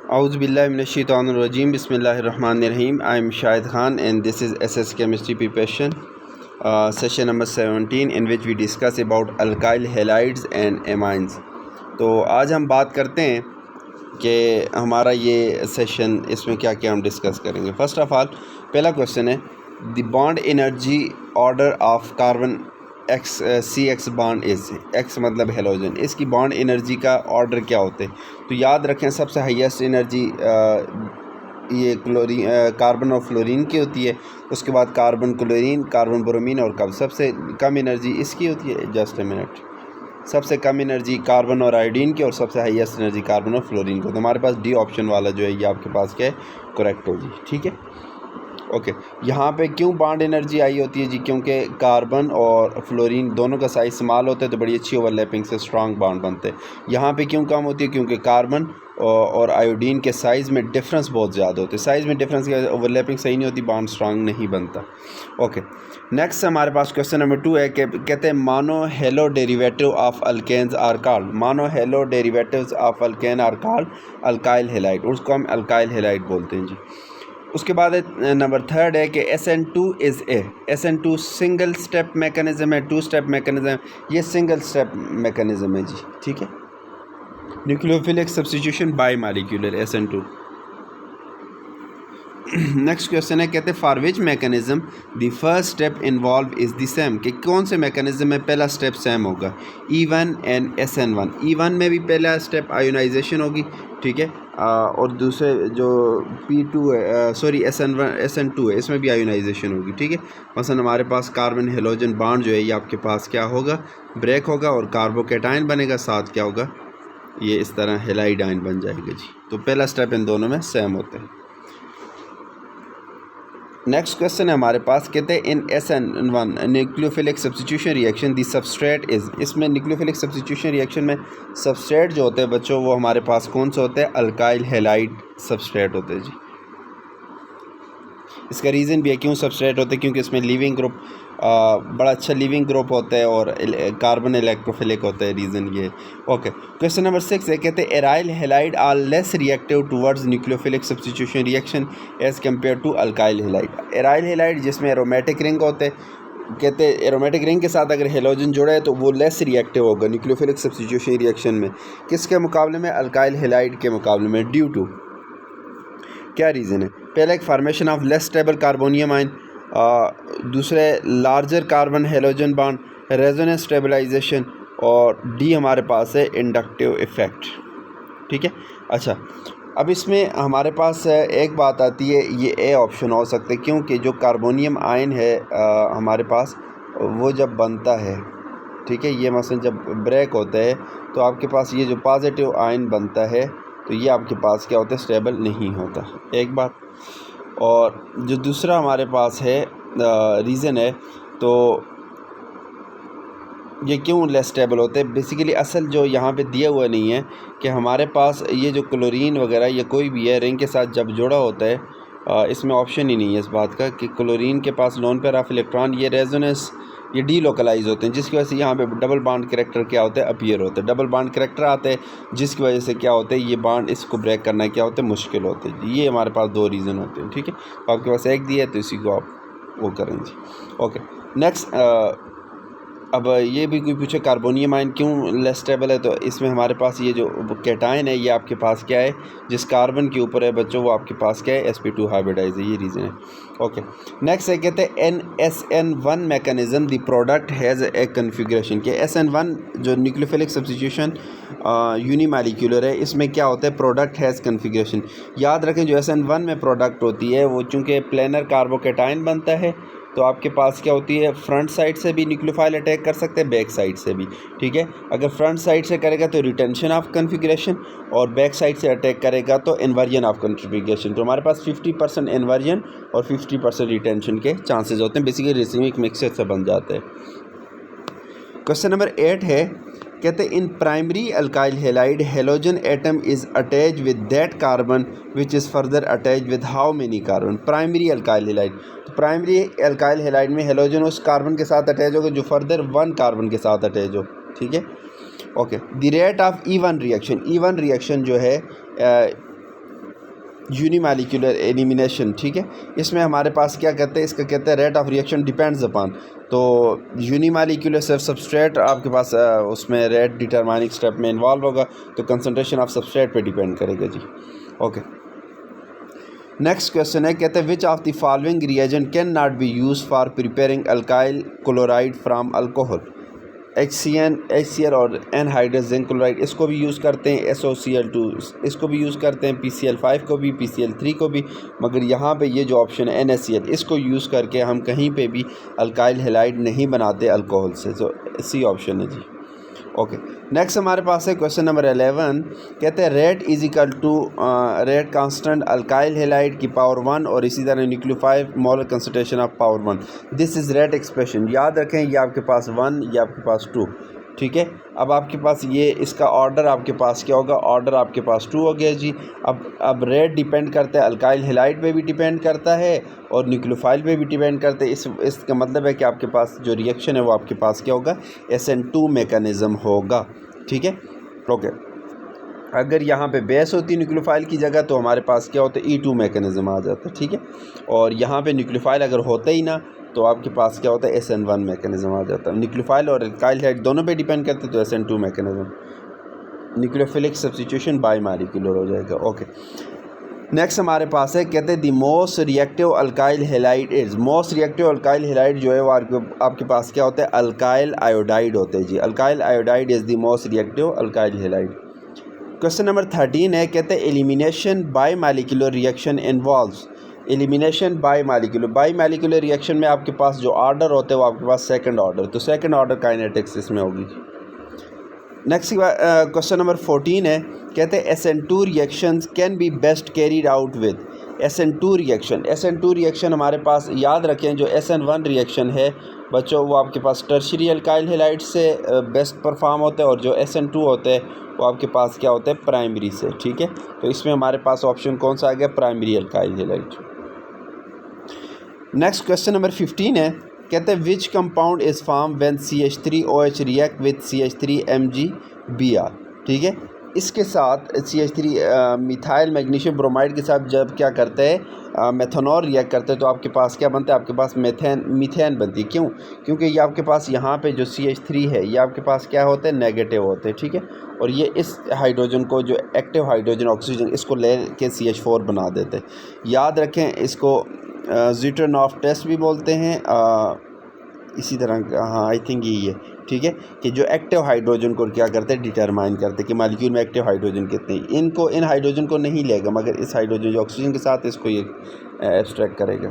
A'udhu billahi minash shaitanir rajim. Bismillahir rahmanir rahim. I am Shahid Khan and this is SS Chemistry preparation session number 17 in which we discuss about alkyl halides and amines. तो आज हम बात करते हैं कि हमारा ये session इसमें क्या क्या हम डिस्कस करेंगे. फर्स्ट ऑफ ऑल पहला क्वेश्चन है the bond energy order of carbon CX bond is. X मतलब हेलोजन. इसकी बॉन्ड एनर्जी का ऑर्डर क्या होते हैं? तो याद रखें सबसे हाईएस्ट एनर्जी ये कार्बन और फ्लोरीन की होती है. उसके बाद कार्बन क्लोरीन, कार्बन ब्रोमीन और कब सबसे कम एनर्जी इसकी होती है. Just a minute. सबसे कम एनर्जी कार्बन और आयोडीन की और सबसे हाईएस्ट एनर्जी कार्बन और फ्लोरीन को. तो हमारे पास डी ऑप्शन वाला जो है ये आपके पास क्या है, करेक्ट हो जी. ठीक है, ओके. यहाँ पे क्यों बॉन्ड एनर्जी आई होती है जी? क्योंकि कार्बन और फ्लोरीन दोनों का साइज स्मॉल होता है तो बड़ी अच्छी ओवरलैपिंग से स्ट्रांग बॉन्ड बनते हैं. यहाँ पे क्यों कम होती है? क्योंकि कार्बन और आयोडीन के साइज़ में डिफरेंस बहुत ज़्यादा होते हैं. साइज़ में डिफरेंस की ओवरलैपिंग सही नहीं होती, बॉन्ड स्ट्रांग नहीं बनता. ओके, नेक्स्ट हमारे पास क्वेश्चन नंबर 2 है कि कहते हैं monohalo derivative of alkanes are called. Monohalo derivatives of alkane are called alkyl halide. उसको हम अल्काइल हैलाइड बोलते हैं जी. उसके बाद नंबर 3 है कि SN2 is a. SN2 single step mechanism है, 2 स्टेप मैकेनिज़्म है. ये सिंगल स्टेप मैकेनिज़्म है जी. ठीक है, nucleophilic substitution bye molecular SN2. Next question है कहते हैं for which mechanism the first step involve is the same. कि कौन से मैकेनिज़्म में पहला स्टेप सेम होगा? E1 and SN1. E1 में भी पहला स्टेप आयोनाइजेशन होगी. ठीक है, और दूसरे जो P2 है सॉरी SN2 है इसमें भी आयोनाइजेशन होगी. ठीक है, मसलन हमारे पास कार्बन हेलोजन बॉन्ड जो है ये आपके पास क्या होगा, ब्रेक होगा और कार्बोकेटाइन बनेगा. साथ क्या होगा, ये इस तरह हेलाइडाइन बन जाएगा जी. तो पहला स्टेप इन दोनों में सेम होते हैं. नेक्स्ट क्वेश्चन है हमारे पास कहते हैं इन SN1 nucleophilic substitution reaction the substrate is. इसमें न्यूक्लियोफिलिक सब्स्टिट्यूशन रिएक्शन में सबस्ट्रेट जो होते हैं बच्चों वो हमारे पास कौन से होते हैं? अल्काइल हैलाइड सबस्ट्रेट होते हैं जी. इसका रीज़न भी है क्यों सबस्ट्रेट होते हैं, क्योंकि इसमें लीविंग ग्रुप बड़ा अच्छा लीविंग ग्रुप होता है और कार्बन इलेक्ट्रोफिलिक होता है. रीज़न ये. ओके, क्वेश्चन नंबर 6 है कहते हैं aryl halide are less reactive towards nucleophilic substitution reaction as compare to alkyl halide. Aryl halide जिसमें एरोमेटिक रिंग होते हैं, कहते हैं एरोमेटिक रिंग के साथ अगर हेलोजन जुड़ा है तो वो लेस रिएक्टिव होगा न्यूक्लियोफिलिक सब्स्टिट्यूशन रिएक्शन में. किसके मुकाबले में? अल्काइल हैलाइड के मुकाबले में. ड्यू टू क्या रीज़न है? पहला एक formation of less stable carbonium ion, दूसरे larger carbon halogen bond, resonance stabilization और डी हमारे पास है इंडक्टिव इफ़ेक्ट. ठीक है, अच्छा. अब इसमें हमारे पास एक बात आती है, ये ए ऑप्शन हो सकते हैं क्योंकि जो कार्बोनियम आयन है हमारे पास वो जब बनता है, ठीक है, ये मसलन जब ब्रेक होता है तो आपके पास ये जो पॉजिटिव आयन बनता है तो ये आपके पास क्या होता है, स्टेबल नहीं होता. एक बात. और जो दूसरा हमारे पास है रीज़न है तो ये क्यों लेस स्टेबल होते हैं. बेसिकली असल जो यहाँ पे दिया हुआ नहीं है कि हमारे पास ये जो क्लोरीन वगैरह ये कोई भी है रिंग के साथ जब जुड़ा होता है इसमें ऑप्शन ही नहीं है इस बात का कि क्लोरीन के पास लोन पेयर ऑफ इलेक्ट्रॉन ये रेजोनेंस ये डीलोकलाइज होते हैं, जिसकी वजह से यहाँ पे डबल बॉन्ड कैरेक्टर क्या होता है, अपीयर होता है. डबल बॉन्ड कैरेक्टर आते हैं जिसकी वजह से क्या होता है, ये बॉन्ड इसको ब्रेक करना क्या होता है, मुश्किल होते हैं. ये हमारे पास 2 रीज़न होते हैं. ठीक है, तो आपके पास एक दिया है तो इसी को आप वो करेंगे. Okay, next. अब ये भी कोई पूछे कार्बोनियम आयन क्यों लेस स्टेबल है, तो इसमें हमारे पास ये जो कैटायन है ये आपके पास क्या है, जिस कार्बन के ऊपर है बच्चों वो आपके पास क्या है, sp2 हाइब्रिडाइज है. ये रीज़न है. ओके, नेक्स्ट है कहते हैं SN1 mechanism the product has a configuration. के SN1 जो न्यूक्लियोफिलिक सब्स्टिट्यूशन यूनिमॉलिक्यूलर है इसमें क्या होता है, प्रोडक्ट हैज़ कन्फिग्रेशन. याद रखें जो SN1 में प्रोडक्ट होती है वो चूँकि प्लेनर कार्बोकेटाइन बनता है तो आपके पास क्या होती है, फ्रंट साइड से भी न्यूक्लियोफाइल अटैक कर सकते हैं, बैक साइड से भी. ठीक है, अगर फ्रंट साइड से करेगा तो रिटेंशन ऑफ कन्फिग्रेशन और बैक साइड से अटैक करेगा तो इन्वर्जन ऑफ कन्फिग्रेशन. तो हमारे पास 50% इन्वर्जन और 50% रिटेंशन के चांसेस होते हैं. बेसिकली रिसिमिक मिक्सचर से बन जाते हैं. क्वेश्चन नंबर 8 है कहते हैं in primary alkyl halide halogen atom is attach with that carbon which is further attach with how many carbon. Primary alkyl halide, तो प्राइमरी अल्काइल हैलाइड में हेलोजन उस कार्बन के साथ अटैच होगा जो फर्दर 1 कार्बन के साथ अटैच हो. ठीक है, okay. The rate of E1 reaction, E1 reaction जो है यूनिमॉलिक्यूलर एलिमिनेशन, ठीक है। इसमें हमारे पास क्या कहते हैं, इसका कहते हैं rate of reaction depends upon. तो यूनिमॉलिक्यूलर सिर्फ सबस्ट्रेट आपके पास उसमें रेट डिटरमाइनिंग स्टेप में इन्वॉल्व होगा, तो कंसंट्रेशन ऑफ सबस्ट्रेट पे डिपेंड करेगा जी। ओके, नेक्स्ट क्वेश्चन है, कहते हैं विच of the following reagent can not be use for preparing alkyl chloride from alcohol. HCl और एनहाइड्रस जिंक क्लोराइड, इसको भी यूज़ करते हैं। SOCl2 इसको भी यूज़ करते हैं, PCl5 को भी, PCl3 को भी। मगर यहाँ पे ये जो ऑप्शन है NaCl, इसको यूज़ करके हम कहीं पे भी अल्काइल हैलाइड नहीं बनाते अल्कोहल से। तो सी ऑप्शन है जी। ओके, नेक्स्ट हमारे पास है क्वेश्चन नंबर 11, कहते हैं rate is equal to rate constant alkyl halide की पावर 1 और इसी तरह nucleophile molar concentration of power 1। This is rate expression. याद रखें ये आपके पास 1, ये आपके पास 2, ठीक है। अब आपके पास ये इसका ऑर्डर आपके पास क्या होगा, ऑर्डर आपके पास 2 हो गया जी। अब रेट डिपेंड करता है अल्काइल हैलाइड पे भी डिपेंड करता है और न्यूक्लियोफाइल पे भी डिपेंड करता है। इसका मतलब है कि आपके पास जो रिएक्शन है वो आपके पास क्या होगा, SN2 मैकेनिज़्म होगा, ठीक है। ओके, अगर यहाँ पे बेस होती न्यूक्लियोफाइल की जगह तो हमारे पास क्या होता है, E2 मैकेनिज़्म आ जाता है, ठीक है। और यहाँ पे न्यूक्लियोफाइल अगर होता ही ना तो आपके पास क्या होता है, SN1 मैकेनिज़्म आ जाता है। न्यूक्लियोफाइल और अल्काइल हैलाइड दोनों पे डिपेंड करते हैं तो SN2 mechanism, nucleophilic substitution by molecular हो जाएगा। ओके, नेक्स्ट हमारे पास है, कहते हैं the most reactive alkyl halide is. Most reactive alkyl halide जो है वो आपके पास क्या होता है, अल्काइल आयोडाइड होते हैं जी। Alkyl iodide is the most reactive alkyl halide. Question number 13 है, कहते हैं elimination bimolecular reaction involves. Elimination bimolecular reaction में आपके पास जो ऑर्डर होते हैं वो आपके पास सेकंड ऑर्डर, तो सेकंड ऑर्डर काइनेटिक्स इसमें होगी। नेक्स्ट क्वेश्चन नंबर 14 है, कहते हैं SN2 reactions can be best carried out with. SN2 reaction हमारे पास याद रखें, जो SN1 रिएक्शन है बच्चों वो आपके पास टर्शियरी अल्काइल हैलाइड से बेस्ट परफॉर्म होता है और जो SN2 होते हैं वो आपके पास क्या होता है, प्राइमरी से, ठीक है। तो इसमें हमारे पास ऑप्शन कौन सा आ गया, primary alkyl halide. Next question number 15 है, कहते हैं which compound is form when CH3OH react with CH3MgBr, ठीक है। इसके साथ CH3 मिथाइल मैग्नीशियम ब्रोमाइड के साथ जब क्या करते हैं, मेथनॉल रिएक्ट करते हैं तो आपके पास क्या बनता है, आपके पास मीथेन बनती है। क्यों? क्योंकि ये आपके पास यहाँ पे जो CH3 है ये आपके पास क्या होते हैं, नेगेटिव होते हैं, ठीक है। और ये इस हाइड्रोजन को, जो एक्टिव हाइड्रोजन ऑक्सीजन, इसको ले के CH4 बना देते हैं। याद रखें इसको ज़िटरनॉफ टेस्ट भी बोलते हैं, इसी तरह का, हाँ आई थिंक यही है, ठीक है। कि जो एक्टिव हाइड्रोजन को क्या करते हैं, डिटरमाइन करते हैं कि मॉलिक्यूल में एक्टिव हाइड्रोजन कितने हैं। इन हाइड्रोजन को नहीं लेगा मगर इस हाइड्रोजन जो ऑक्सीजन के साथ इसको ये एब्स्ट्रैक्ट करेगा।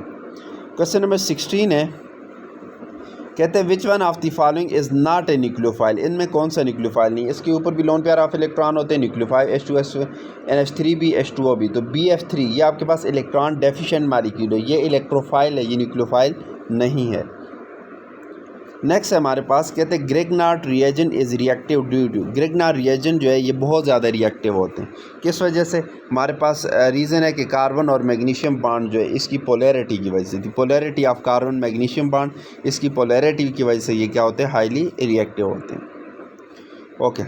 क्वेश्चन नंबर 16 है, कहते हैं विच one of the following is not a nucleophile. इनमें कौन सा न्यूक्लियोफाइल नहीं है। इसके ऊपर भी लोन पेयर ऑफ इलेक्ट्रॉन होते हैं, न्यूक्लियोफाइल H2S NH3 भी H2O भी। तो BF3 ये आपके पास इलेक्ट्रॉन डेफिशिएंट मॉलिक्यूल है, ये इलेक्ट्रोफाइल है, ये न्यूक्लियोफाइल नहीं है। नेक्स्ट है हमारे पास, कहते हैं Grignard reagent is reactive due to. Grignard reagent जो है ये बहुत ज़्यादा रिएक्टिव होते हैं। किस वजह से? हमारे पास रीज़न है कि कार्बन और मैग्नीशियम बॉन्ड जो है इसकी पोलैरिटी की वजह से, the polarity of carbon magnesium bond, इसकी पोलैरिटी की वजह से ये क्या होते हैं, हाईली रिएक्टिव होते हैं। ओके,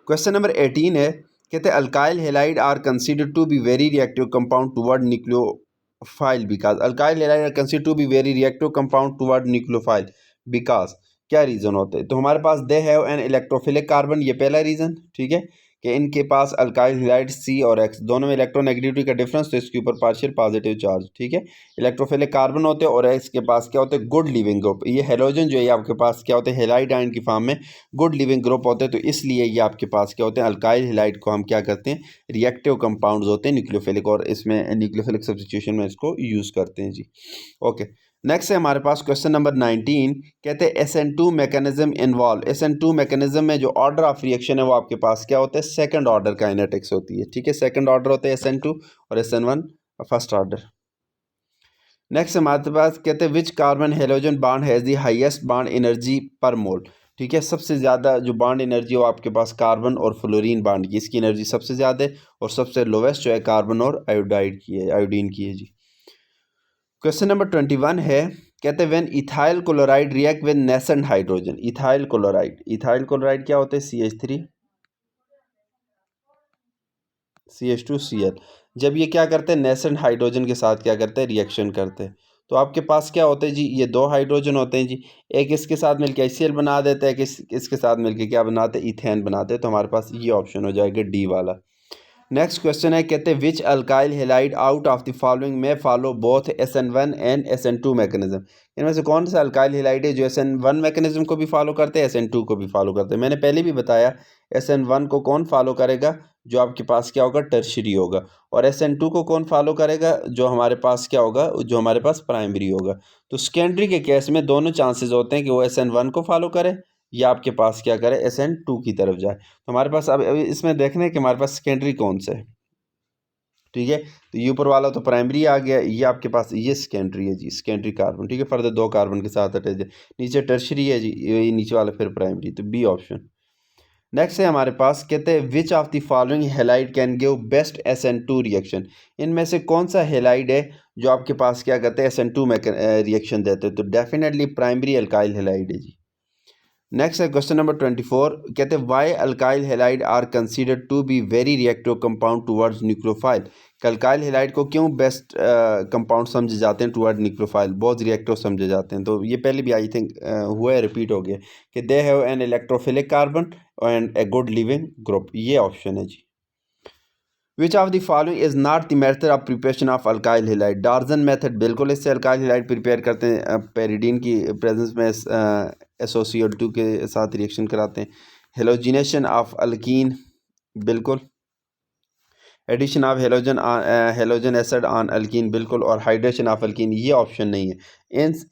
क्वेश्चन नंबर 18 है, कहते हैं alkyl halide are considered to be very reactive compound toward nucleophile because. Alkyl halide are considered to be very reactive compound toward nucleophile because. क्या रीज़न होते हैं? तो हमारे पास they have an electrophilic carbon, ये पहला रीज़न, ठीक है, कि इनके पास अल्काइल हैलाइड C और X दोनों में इलेक्ट्रोनेगेटिविटी का डिफरेंस, तो इसके ऊपर पार्शियल पॉजिटिव चार्ज, ठीक है। इलेक्ट्रोफिलिक कार्बन होते हैं और X के पास क्या होते हैं, गुड लिविंग ग्रुप। ये हेलोजन जो है आपके पास क्या होते हैं, हैलाइड आयन की फॉर्म में गुड लिविंग ग्रुप होते हैं, तो इसलिए ये आपके पास क्या होते हैं, अल्काइल हैलाइड को हम क्या करते हैं, रिएक्टिव कंपाउंड्स होते हैं न्यूक्लियोफिलिक, और इसमें न्यूक्लियोफिलिक सब्स्टिट्यूशन में इसको यूज़ करते हैं जी। ओके, नेक्स्ट है हमारे पास क्वेश्चन नंबर 19, कहते हैं SN2 mechanism involve. SN2 mechanism में जो ऑर्डर ऑफ रिएक्शन है वो आपके पास क्या होता है, सेकंड ऑर्डर काइनेटिक्स होती है, ठीक है। सेकंड ऑर्डर होते हैं SN2 और SN1 फर्स्ट ऑर्डर। नेक्स्ट हमारे पास कहते हैं which carbon halogen bond has the highest bond energy पर मोल, ठीक है। सबसे ज़्यादा जो बॉन्ड एनर्जी हो आपके पास कार्बन और फ्लोरीन बॉन्ड की, इसकी एनर्जी सबसे ज़्यादा है, और सबसे लोवेस्ट जो है कार्बन और आयोडीन की है जी। क्वेश्चन नंबर 21 है, कहते हैं when ethyl chloride react with nascent hydrogen. Ethyl chloride क्या होते हैं, CH3 CH2Cl जब ये क्या करते हैं, नेसेंट हाइड्रोजन के साथ क्या करते हैं, रिएक्शन करते हैं। तो आपके पास क्या होते हैं जी, ये दो हाइड्रोजन होते हैं जी, एक इसके साथ मिलकर HCl बना देता है, इसके साथ मिलकर क्या बनाते हैं, इथेन बनाते हैं। तो हमारे पास ये ऑप्शन हो जाएगा डी वाला। नेक्स्ट क्वेश्चन है, कहते हैं which alkyl halide out of the following में follow both SN1 and SN2 mechanism. इनमें से कौन सा अल्काइल हेलाइड है जो SN1 मैकेनिज्म को भी फॉलो करते हैं, SN2 को भी फॉलो करते हैं। मैंने पहले भी बताया SN1 को कौन फॉलो करेगा, जो आपके पास क्या होगा, टर्शियरी होगा, और SN2 को कौन फॉलो करेगा, जो हमारे पास क्या होगा, जो हमारे पास प्राइमरी होगा। तो सेकेंडरी के केस में दोनों चांसेस होते हैं कि वो SN1 को फॉलो करे या आपके पास क्या करे, SN2 की तरफ जाए। तो हमारे पास अब इसमें देखना है कि हमारे पास सेकेंडरी कौन सा है। ठीक है, तो ये ऊपर वाला तो प्राइमरी आ गया, ये आपके पास ये सेकेंडरी है जी, सेकेंडरी कार्बन। ठीक है, फर्दर दो कार्बन के साथ अटैच है। नीचे टर्शरी है जी, ये नीचे वाला फिर प्राइमरी, तो बी ऑप्शन। नेक्स्ट है हमारे पास, कहते हैं विच of the following halide can give best SN2 reaction. इनमें से कौन सा हेलाइड है जो आपके पास क्या करते हैं, SN2 में रिएक्शन देते हैं। तो डेफिनेटली प्राइमरी अल्काइल हेलाइड है जी। नेक्स्ट है क्वेश्चन नंबर 24, कहते हैं why alkyl halide are considered to be very reactive compound towards nucleophile. Alkyl halide को क्यों बेस्ट कंपाउंड समझे जाते हैं टुवर्ड न्यूक्लियोफाइल, बहुत रिएक्टिव समझे जाते हैं। तो ये पहले भी आई थिंक हुआ है, रिपीट हो गया कि they have an electrophilic carbon and a good leaving group. ये ऑप्शन है जी। Which of the following is not the method of preparation of alkyl halide. Darzens method, बिल्कुल इससे अल्काइल हेलाइड प्रिपेयर करते हैं, पेरिडीन की प्रेजेंस में SOCl2 के साथ रिएक्शन कराते हैं। हेलोजिनेशन ऑफ अल्कीन, बिल्कुल। Addition of halogen acid on alkene, बिल्कुल। और हाइड्रेशन ऑफ अल्कीन, ये ऑप्शन नहीं है।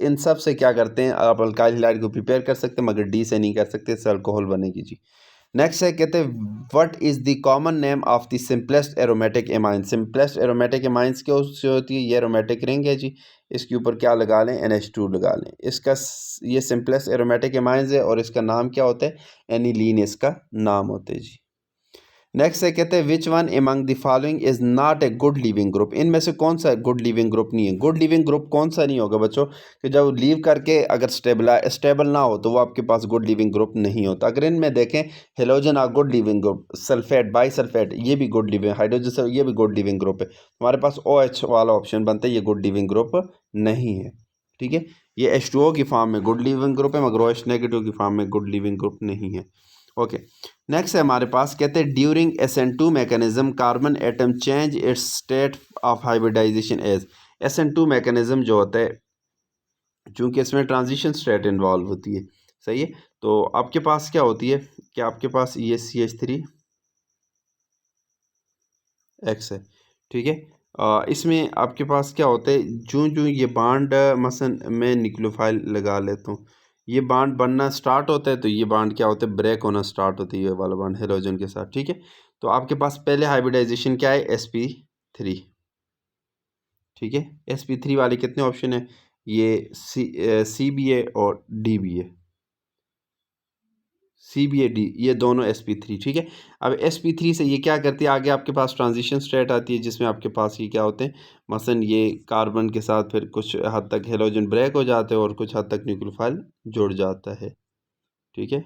इन सब से क्या करते हैं, आप अल्काइल हेलाइड को प्रिपेयर कर सकते हैं, मगर डी से नहीं कर सकते, इससे अल्कोहल बनेगी जी। नेक्स्ट है, कहते हैं what is the common name of the simplest aromatic amine. Simplest aromatic amines क्या उससे होती है, ये एरोमेटिक रिंग है जी, इसके ऊपर क्या लगा लें, NH2 लगा लें। इसका ये सिंपलेस्ट एरोमेटिक एमाइंस है और इसका नाम क्या होता है, एनिलीन इसका नाम होता है जी। नेक्स्ट है, कहते हैं which one among the following is not a good leaving group. इनमें से कौन सा गुड लिविंग ग्रुप नहीं है। गुड लिविंग ग्रुप कौन सा नहीं होगा बच्चों, कि जब लीव करके अगर स्टेबल ना हो तो वो आपके पास गुड लिविंग ग्रुप नहीं होता। अगर इनमें देखें, halogen a good leaving group, sulphate bisulphate ये भी गुड लिविंग, हाइड्रोजन ये भी गुड लिविंग ग्रुप है। हमारे पास OH वाला ऑप्शन बनता है, ये गुड लिविंग ग्रुप नहीं है। ठीक है, ये H2O की फॉर्म में गुड लिविंग ग्रुप है, मगर OH नेगेटिव की फॉर्म में गुड लिविंग ग्रुप नहीं है। ओके, नेक्स्ट है हमारे पास, कहते हैं during SN2 mechanism carbon atom change its state of hybridisation as. SN2 mechanism जो होता है, चूंकि इसमें ट्रांजिशन स्टेट इन्वॉल्व होती है, सही है। तो आपके पास क्या होती है कि आपके पास ये CH3X है। ठीक है, इसमें आपके पास क्या होता है, जो जो ये बांड मसन मैं न्यूक्लियोफाइल लगा लेता हूँ, ये बांड बनना स्टार्ट होता है, तो ये बांड क्या होता है, ब्रेक होना स्टार्ट होती है, ये वाला बांड हेलोजन के साथ। ठीक है, तो आपके पास पहले हाइब्रिडाइजेशन क्या है, sp3। ठीक है, sp3 वाले कितने ऑप्शन है, ये C भी है और D भी है, CBAD ये दोनों sp3। ठीक है, अब sp3 से ये क्या करती है, आगे आपके पास ट्रांजिशन स्टेट आती है, जिसमें आपके पास ये क्या होते हैं, मसलन ये कार्बन के साथ फिर कुछ हद तक हेलोजन ब्रेक हो जाते हैं और कुछ हद तक न्यूक्लियोफाइल जुड़ जाता है। ठीक है,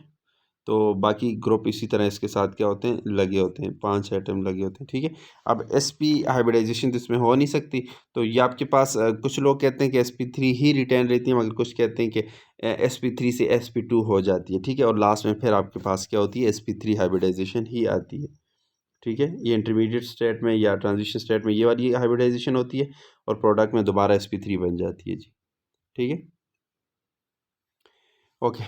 तो बाकी ग्रुप इसी तरह इसके साथ क्या होते हैं, लगे होते हैं, 5 एटम लगे होते हैं। ठीक है, अब sp हाइब्रिडाइजेशन तो इसमें हो नहीं सकती, तो ये आपके पास कुछ लोग कहते हैं कि sp3 ही रिटेन रहती है, मगर कुछ कहते हैं कि sp3 से sp2 हो जाती है। ठीक है, और लास्ट में फिर आपके पास क्या होती है, sp3 हाइब्रिडाइजेशन ही आती है। ठीक है, ये इंटरमीडिएट स्टेट में या ट्रांजिशन स्टेट में ये वाली हाइब्रिडाइजेशन होती है, और प्रोडक्ट में दोबारा sp3 बन जाती है जी। ठीक है, ओके।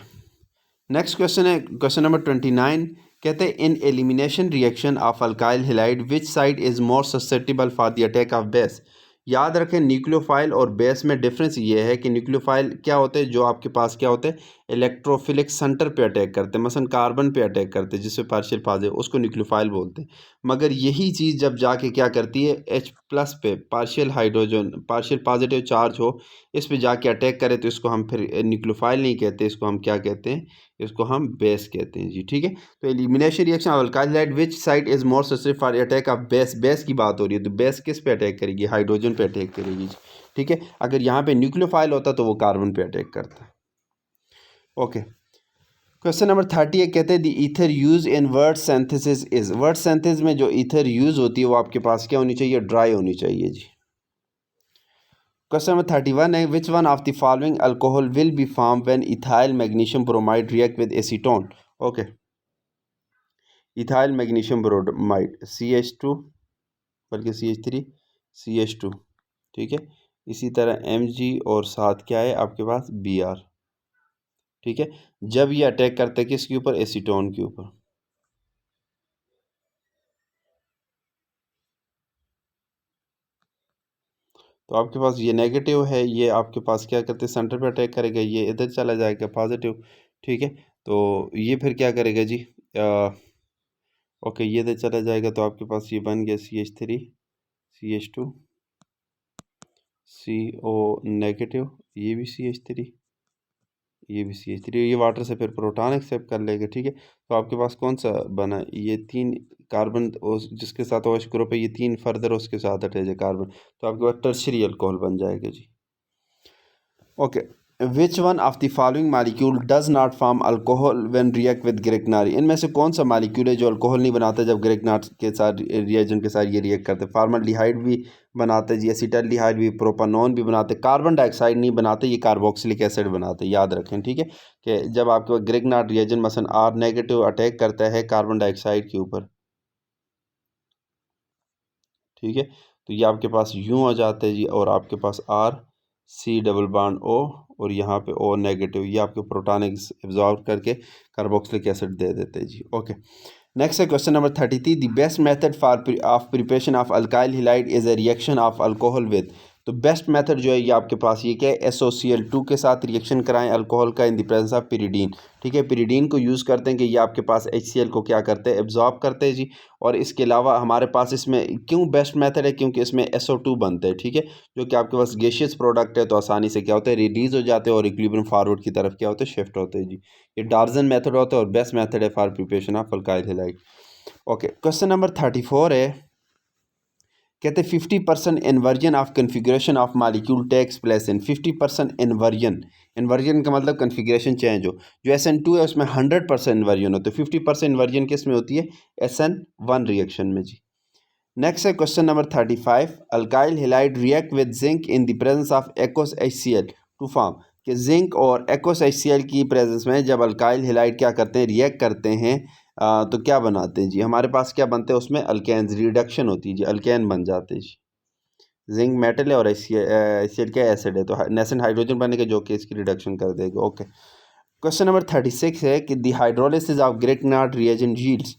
नेक्स्ट क्वेश्चन है क्वेश्चन नंबर 29, कहते हैं in elimination reaction of alkyl halide which side is more susceptible for the attack of base. याद रखें, न्यूक्लियोफाइल और बेस में डिफरेंस ये है कि न्यूक्लियोफाइल क्या होते हैं, जो आपके पास क्या होते हैं, इलेक्ट्रोफिलिक सेंटर पे अटैक करते हैं, मसलन कार्बन पे अटैक करते हैं, जिससे पार्शियल फाज है, उसको न्यूक्लियोफाइल बोलते हैं। मगर यही चीज़ जब जाके क्या करती है, H+ पे partial hydrogen, partial positive charge हो, इस पे जाके अटैक करे, तो इसको हम फिर न्यूक्लियोफाइल नहीं कहते, इसको हम क्या कहते हैं, इसको हम बेस कहते हैं जी। ठीक है, तो elimination reaction of alkyl halide which side is more susceptible for attack of base. Base की बात हो रही है, तो बेस किस पे अटैक करेगी, हाइड्रोजन पे अटैक करेगी जी। ठीक है, अगर यहाँ पे न्यूक्लियोफाइल होता तो वो कार्बन पे अटैक करता। ओके, क्वेश्चन नंबर 38 कहते हैं the ether use in word synthesis is, word synthesis में जो ईथर यूज होती है वो आपके पास क्या होनी चाहिए, ड्राई होनी चाहिए जी। क्वेश्चन नंबर 31 है विच one of the following alcohol will be form when ethyl magnesium bromide react with acetone. Okay, ethyl magnesium bromide CH2 बल्कि CH3 CH2, ठीक है। इसी तरह Mg और साथ क्या है आपके पास Br, ठीक है। जब ये अटैक करते हैं किसके ऊपर, एसीटोन के ऊपर। तो आपके पास ये नेगेटिव है, ये आपके पास क्या करते हैं सेंटर पे अटैक करेगा, ये इधर चला जाएगा पॉजिटिव, ठीक है। तो ये फिर क्या करेगा जी, ओके ये इधर चला जाएगा तो आपके पास ये बन गया CH3 CH2 CO नेगेटिव, ये भी CH3 ये भी CH3, ये वाटर से फिर प्रोटॉन एक्सेप्ट कर लेगा, ठीक है। तो आपके पास कौन सा बना, ये 3 कार्बन जिसके साथ OH ग्रुप है, ये 3 फर्दर उसके साथ अटैच है कार्बन, तो आपके पास टर्शियरी अल्कोहल बन जाएगा जी। Okay, which one of the following molecule does not form alcohol when react with Grignard, इनमें से कौन सा मालिक्यूल है जो अल्कोहल नहीं बनाता जब ग्रिग्नार के साथ रिएजेंट के साथ ये रिएक्ट करते हैं। फॉर्मल्डिहाइड भी बनाते हैं जी, एसिटाल्डिहाइड भी, प्रोपानॉन भी बनाते, कार्बन डाइऑक्साइड नहीं बनाते, ये कार्बोक्सिलिक एसिड बनाते, याद रखें, ठीक है। कि जब आपके ग्रिग्नार रिएजेंट मसलन R नेगेटिव अटैक करता है कार्बन डाइऑक्साइड के ऊपर, ठीक है, तो ये आपके पास यूँ आ जाता है जी, और आपके पास C डबल बॉन्ड O और यहाँ पे O नेगेटिव, ये आपके प्रोटॉनिक्स एब्जॉर्ब करके कार्बोक्सिलिक एसिड दे देते हैं जी। ओके, नेक्स्ट है question number 33 the best method for of preparation of alkyl halide is a reaction of alcohol with, तो बेस्ट मेथड जो है ये आपके पास ये क्या है, SOCl2 के साथ रिएक्शन कराएं अल्कोहल का इन द प्रेजेंस ऑफ पिरिडीन, ठीक है। पिरिडीन को यूज़ करते हैं कि ये आपके पास HCl को क्या करते हैं, एब्जॉर्ब करते हैं जी। और इसके अलावा हमारे पास इसमें क्यों बेस्ट मेथड है, क्योंकि इसमें SO2 बनते हैं, ठीक है, जो कि आपके पास गैसियस प्रोडक्ट है, तो आसानी से क्या होता है रिलीज हो जाते हैं और इक्विलिब्रियम फॉरवर्ड की तरफ क्या होते हैं, शिफ्ट होते हैं जी। ये डार्जन मेथड होता है और बेस्ट मेथड है for preparation of alkyl halide. Okay, question number 34 है, कहते हैं 50% inversion of configuration of molecule takes place in 50% inversion, inversion का मतलब कन्फिग्रेशन चेंज हो, जो SN2 है उसमें 100% इन्वर्जन होता है, 50% इन्वर्जन किस में होती है, SN1 रिएक्शन में जी। नेक्स्ट है question number 35 alkyl halide react with zinc in the presence of aqueous HCl to form, कि जिंक और एक्वस HCl की प्रेजेंस में जब अल्काइल हैलाइड क्या करते हैं, रिएक्ट करते हैं, तो क्या बनाते हैं जी, हमारे पास क्या बनते हैं उसमें, अल्केन्स, रिडक्शन होती है जी, अल्केन बन जाते हैं जी। जिंक मेटल है और HCl क्या एसिड है, तो नेसेंट हाइड्रोजन बनेगा जो कि इसकी रिडक्शन कर देगा। ओके, क्वेश्चन नंबर 36 है कि the hydrolysis of Grignard reagent yields,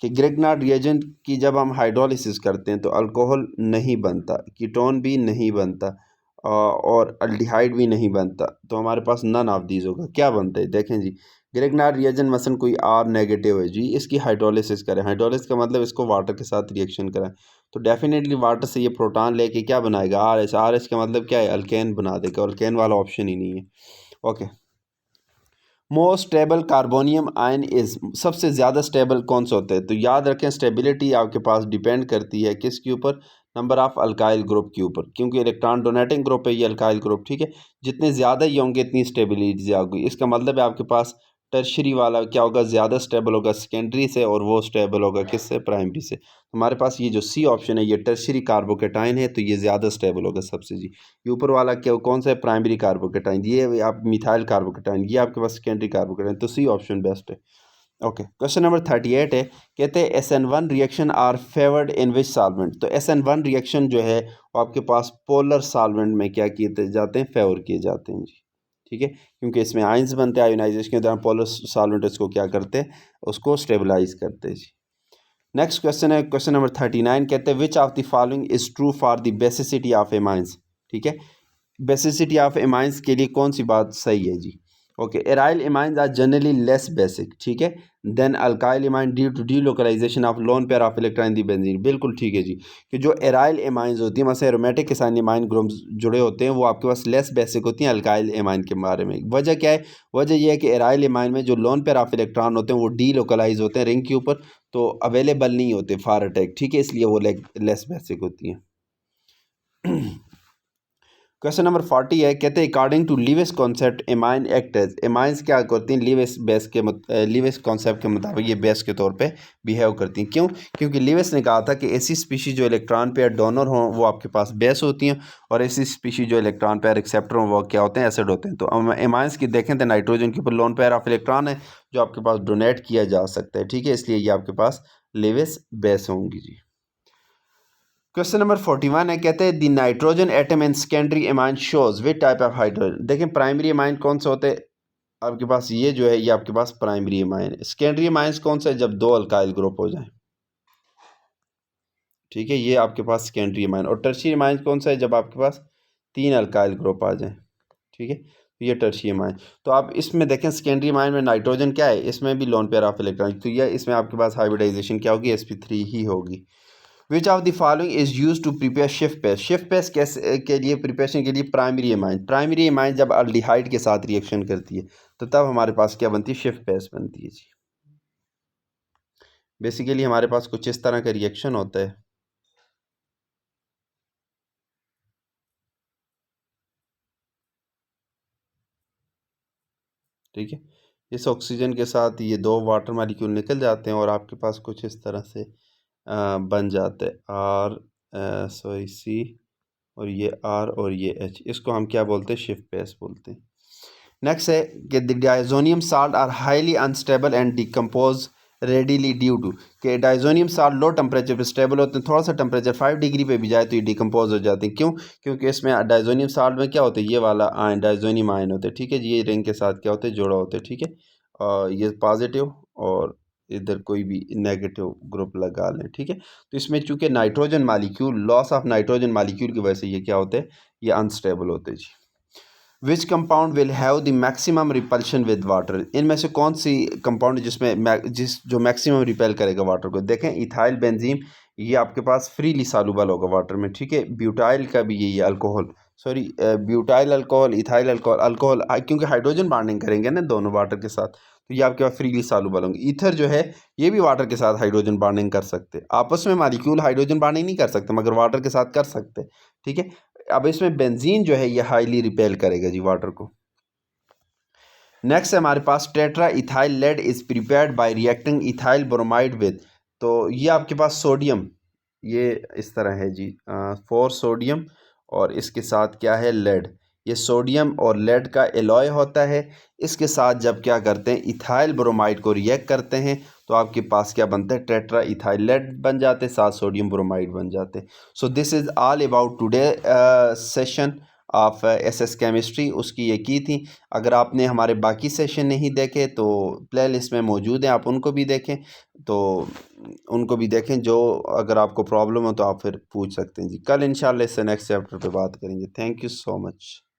कि ग्रिग्नार्ड रिएजेंट की जब हम हाइड्रोलिसिस करते हैं तो अल्कोहल नहीं बनता, कीटोन भी नहीं बनता, और अल्डिहाइड भी नहीं बनता, तो हमारे पास नन ऑफ दीज होगा, क्या बनता है देखें जी। ग्रिग्नार्ड रिएजेंट मसलन कोई R नेगेटिव है जी, इसकी हाइड्रोलिसिस करें, हाइड्रोलिसिस का मतलब इसको वाटर के साथ रिएक्शन करें, तो डेफिनेटली वाटर से ये प्रोटॉन लेके क्या बनाएगा, RH का मतलब क्या है, अल्केन बना देगा, अल्केन वाला ऑप्शन ही नहीं है। Okay, most stable carbonium ion is, सबसे ज़्यादा स्टेबल कौन सा होता है, तो याद रखें स्टेबिलिटी आपके पास डिपेंड करती है किसके ऊपर, नंबर ऑफ अल्काइल ग्रुप के ऊपर, क्योंकि इलेक्ट्रॉन डोनेटिंग ग्रुप है ये अल्काइल ग्रुप, ठीक है। जितने ज़्यादा ये होंगे इतनी स्टेबिलिटी ज़्यादा होगी, इसका मतलब है आपके पास टर्शरी वाला क्या होगा, ज़्यादा स्टेबल होगा सेकेंडरी से, और वो स्टेबल होगा किससे, प्राइमरी से। हमारे पास ये जो C ऑप्शन है ये टर्शरी कार्बोकेटाइन है, तो ये ज़्यादा स्टेबल होगा सबसे जी। ये ऊपर वाला क्या कौन सा है, प्राइमरी कार्बोकेटाइन, ये आप मिथाइल कार्बोकेटाइन, ये आपके पास सेकेंडरी कार्बोकेटाइन, तो C ऑप्शन बेस्ट है। ओके, क्वेश्चन नंबर 38 है, कहते हैं SN1 reaction are favoured in which solvent, तो SN1 रिएक्शन जो है वो आपके पास पोलर सॉल्वेंट में क्या किए जाते हैं, फेवर किए जाते हैं जी, ठीक है, क्योंकि इसमें आयंस बनते हैं, आयोनाइजेशन के दौरान पोलर सॉल्वेंट इसको क्या करते हैं, उसको स्टेबलाइज करते हैं जी। नेक्स्ट क्वेश्चन है क्वेश्चन नंबर 39, कहते हैं विच of the following is true for the basicity of amines, ठीक है, बेसिसिटी ऑफ एमाइंस के लिए कौन सी बात सही है जी। Okay, aryl amines are generally less basic, ठीक है, than alkyl amine due to delocalization of lone pair of electron in the benzene, बिल्कुल ठीक है जी, कि जो एराइल एमाइंस होती है मतलब एरोमेटिक के साथ एमाइन ग्रुप्स जुड़े होते हैं वो आपके पास लेस बेसिक होती हैं अल्काइल एमाइन के बारे में। वजह क्या है, वजह यह है कि एराइल एमाइन में जो लोन पेयर ऑफ इलेक्ट्रॉन होते हैं वो डीलोकलाइज होते हैं रिंग के ऊपर, तो अवेलेबल नहीं होते फॉर अटैक, ठीक है, इसलिए वो लेस बेसिक होती हैं। क्वेश्चन नंबर 40 है, कहते हैं according to Lewis concept amine act as, amines क्या करती हैं लीविस कॉन्सेप्ट के मुताबिक ये बेस के तौर पे बिहेव करती हैं। क्यों? क्योंकि लीविस ने कहा था कि ऐसी स्पीशीज जो इलेक्ट्रॉन पेयर डोनर हों वो आपके पास बेस होती हैं, और ऐसी स्पीशीज जो इलेक्ट्रॉन पेयर एक्सेप्टर हों वो क्या होते हैं, एसिड होते हैं। तो एमाइंस की देखें तो नाइट्रोजन के ऊपर लोन पेयर ऑफ इलेक्ट्रॉन है जो आपके पास डोनेट किया जा सकता है, ठीक है, इसलिए ये आपके पास लीविस बेस होंगी जी। क्वेश्चन नंबर 41 है, कहते हैं the nitrogen atom in secondary amine shows which type of hydrogen. देखें प्राइमरी एमाइन कौन से होते हैं आपके पास, ये जो है ये आपके पास प्राइमरी एमाइन है। सेकेंडरी एमाइंस कौन सा है, जब दो अल्काइल ग्रुप हो जाए, ठीक है, ये आपके पास सेकेंडरी एमाइन। और टर्शियरी एमाइन कौन सा है, जब आपके पास तीन अल्काइल ग्रुप आ जाए, ठीक है, तो ये टर्शियरी एमाइन। तो आप इसमें देखें सेकेंडरी एमाइन में नाइट्रोजन क्या है, इसमें भी लोन पेयर ऑफ इलेक्ट्रॉन, तो ये इसमें आपके पास हाइब्रिडाइजेशन क्या होगी, sp3 ही होगी। Which of the following is used to prepare shift paste, shift paste कैसे के लिए प्रिपरेशन के लिए प्राइमरी एमाइन जब अल्डिहाइड के साथ रिएक्शन करती है तो तब हमारे पास क्या बनती है, शिफ्ट पेस्ट बनती है जी। बेसिकली हमारे पास कुछ इस तरह का रिएक्शन होता है, ठीक है, इस ऑक्सीजन के साथ ये दो वाटर मालिक्यूल निकल जाते हैं और आपके पास कुछ इस तरह से बन जाते हैं आर, सॉरी सी, और ये आर और ये एच, इसको हम क्या बोलते हैं, शिफ्ट पेस्ट बोलते हैं। नेक्स्ट है कि the diazonium salt are highly unstable and decompose readily due to, कि डायजोनियम साल्ट लो टेम्परेचर पे स्टेबल होते हैं, थोड़ा सा टेम्परेचर 5 डिग्री पे भी जाए तो ये डिकम्पोज हो जाते हैं। क्यों? क्योंकि इसमें डायजोनियम साल्ट में क्या होता है, ये वाला आयन डायजोनियम आयन होते हैं, ठीक है जी, ये रिंग के साथ क्या होते हैं, जोड़ा होते हैं, ठीक है, और ये पॉजिटिव और इधर कोई भी नेगेटिव ग्रुप लगा लें, ठीक है। तो इसमें चूंकि nitrogen molecule, loss of nitrogen molecule की वजह से ये क्या होते हैं, ये अनस्टेबल होते हैं जी। Which compound will have the maximum repulsion with water, इनमें से कौन सी कंपाउंड जो मैक्सिमम रिपेल करेगा वाटर को, देखें इथाइल बेंजीन, ये आपके पास फ्रीली सालुबल होगा वाटर में, ठीक है। ब्यूटाइल का भी यही alcohol, sorry butyl alcohol, ethyl alcohol, क्योंकि हाइड्रोजन बॉन्डिंग करेंगे ना दोनों वाटर के साथ, तो ये आपके पास फ्रीली सालुबल होंगे। ईथर जो है ये भी वाटर के साथ हाइड्रोजन बॉन्डिंग कर सकते हैं, आपस में मालिक्यूल हाइड्रोजन बॉन्डिंग नहीं कर सकते मगर वाटर के साथ कर सकते, ठीक है। अब इसमें बेंजीन जो है ये हाईली रिपेल करेगा जी वाटर को। नेक्स्ट है हमारे पास tetra ethyl lead is prepared by reacting ethyl bromide with, तो ये आपके पास सोडियम, ये इस तरह है जी, 4 सोडियम और इसके साथ क्या है, लेड, ये सोडियम और लेड का एलॉय होता है। इसके साथ जब क्या करते हैं, इथाइल ब्रोमाइड को रिएक्ट करते हैं तो आपके पास क्या बनता है, टेट्रा इथाइल लेड बन जाते हैं, साथ सोडियम ब्रोमाइड बन जाते हैं। So this is all about today session of SS chemistry, उसकी ये की थी। अगर आपने हमारे बाकी सेशन नहीं देखे तो प्लेलिस्ट में मौजूद हैं, आप उनको भी देखें, तो उनको भी देखें, जो अगर आपको प्रॉब्लम हो तो आप फिर पूछ सकते हैं जी। कल इंशाल्लाह इससे नेक्स्ट चैप्टर पे बात करेंगे। Thank you so much.